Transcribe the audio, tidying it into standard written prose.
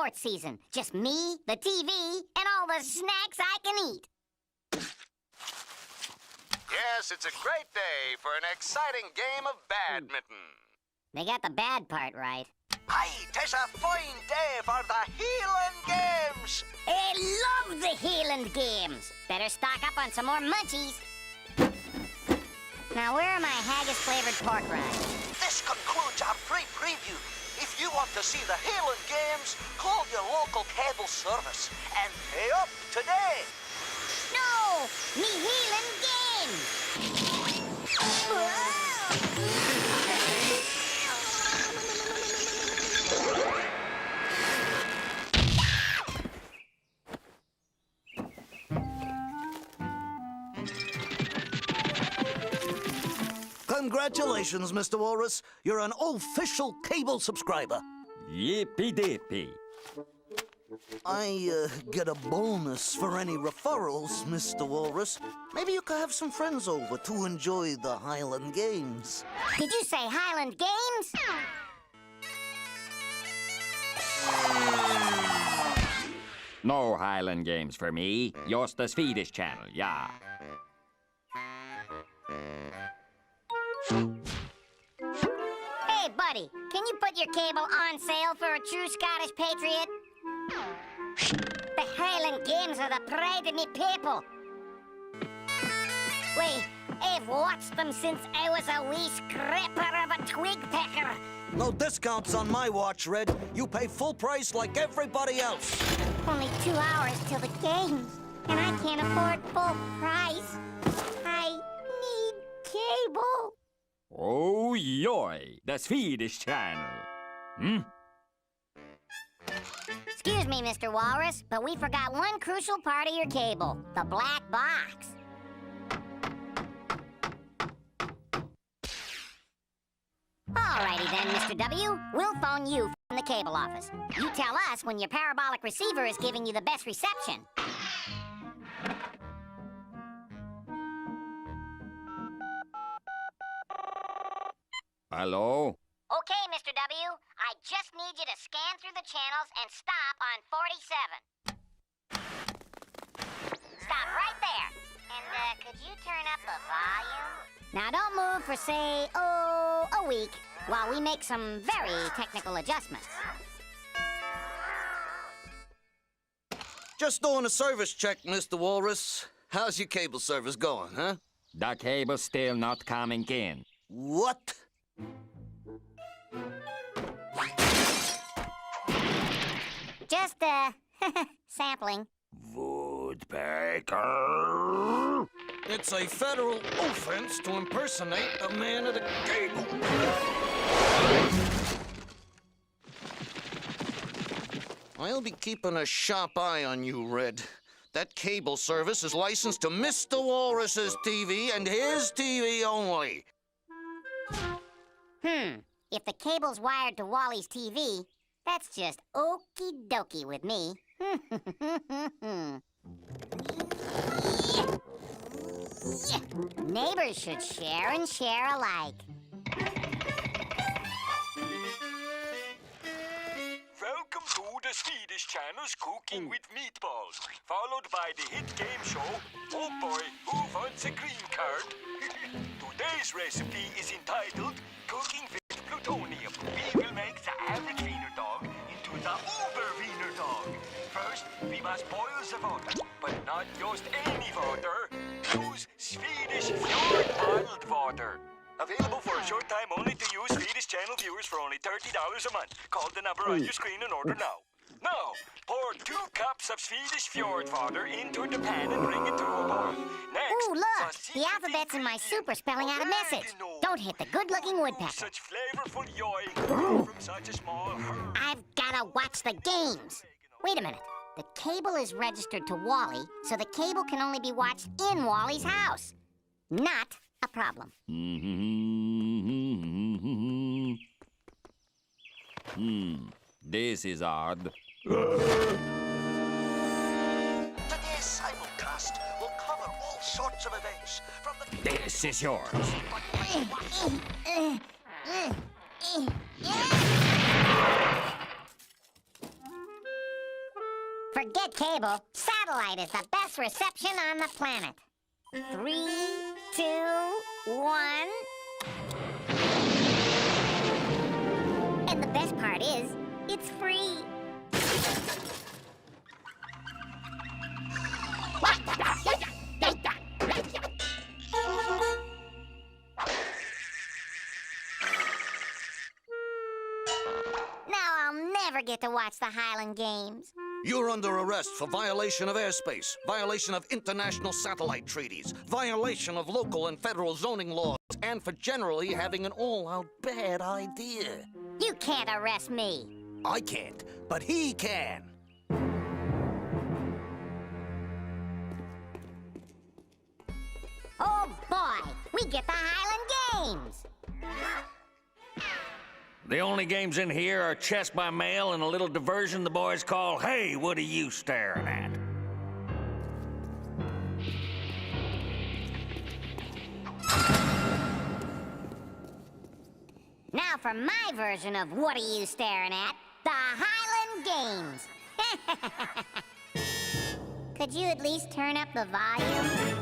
sports season. Just me, the TV, and all the snacks I can eat. Yes, it's a great day for an exciting game of badminton. They got the bad part right. Aye, 'tis a fine day for the Healing Games. I love the Healand Games. Better stock up on some more munchies. Now, where are my haggis-flavored pork rinds? This concludes our free preview. If you want to see the Healing Games, call your local cable service and pay up today. No! Me Healand Games! Congratulations, Mr. Walrus. You're an official cable subscriber. Yippee-dippee. I get a bonus for any referrals, Mr. Walrus. Maybe you could have some friends over to enjoy the Highland Games. Did you say Highland Games? No Highland Games for me. Just the Swedish channel, yeah. Hey, buddy, can you put your cable on sale for a true Scottish patriot? The Highland Games are the pride of me people. Wait, I've watched them since I was a wee scraper of a twig pecker. No discounts on my watch, Red. You pay full price like everybody else. Only 2 hours till the games, and I can't afford full price. I need cable. Oh, yoy, the Swedish channel. Excuse me, Mr. Walrus, but we forgot one crucial part of your cable, the black box. Alrighty then, Mr. W. We'll phone you from the cable office. You tell us when your parabolic receiver is giving you the best reception. Hello? Okay, Mr. W. I just need you to scan through the channels and stop on 47. Stop right there. And, could you turn up the volume? Now, don't move for, say, a week, while we make some very technical adjustments. Just doing a service check, Mr. Walrus. How's your cable service going, huh? The cable's still not coming in. What? Just, sampling. Woodpecker! It's a federal offense to impersonate a man of the cable. I'll be keeping a sharp eye on you, Red. That cable service is licensed to Mr. Walrus's TV and his TV only. If the cable's wired to Wally's TV, that's just okie dokie with me. Neighbors should share and share alike. Welcome to the Swedish channel's Cooking with Meatballs, followed by the hit game show, Oh Boy, Who Wants a Green Card? Today's recipe is entitled Cooking with Plutonium. We will make the average wiener dog into the uber wiener dog. First, we must boil the water, but not just any water. Use Swedish fjord bottled water. Available for a short time only to use Swedish channel viewers for only $30 a month. Call the number on your screen and order now. Now, pour 2 cups of Swedish fjord water into the pan and bring it to a boil. Next, Ooh, look! The alphabet's in my super spelling out a message. Don't hit the good-looking woodpecker. Such flavorful yoy from such a small herb. I've gotta watch the games. Wait a minute. The cable is registered to Wally, so the cable can only be watched in Wally's house. Not a problem. This is odd. Today's simulcast will cover all sorts of events from the... This is yours. Forget cable. Satellite is the best reception on the planet. 3, 2, 1. And the best part is, it's free. Now I'll never get to watch the Highland Games. You're under arrest for violation of airspace, violation of international satellite treaties, violation of local and federal zoning laws, and for generally having an all-out bad idea. You can't arrest me. I can't, but he can. Oh boy, we get the Highland Games. The only games in here are chess by mail and a little diversion the boys call, "Hey, what are you staring at?" Now for my version of What Are You Staring At? The Highland Games. Could you at least turn up the volume?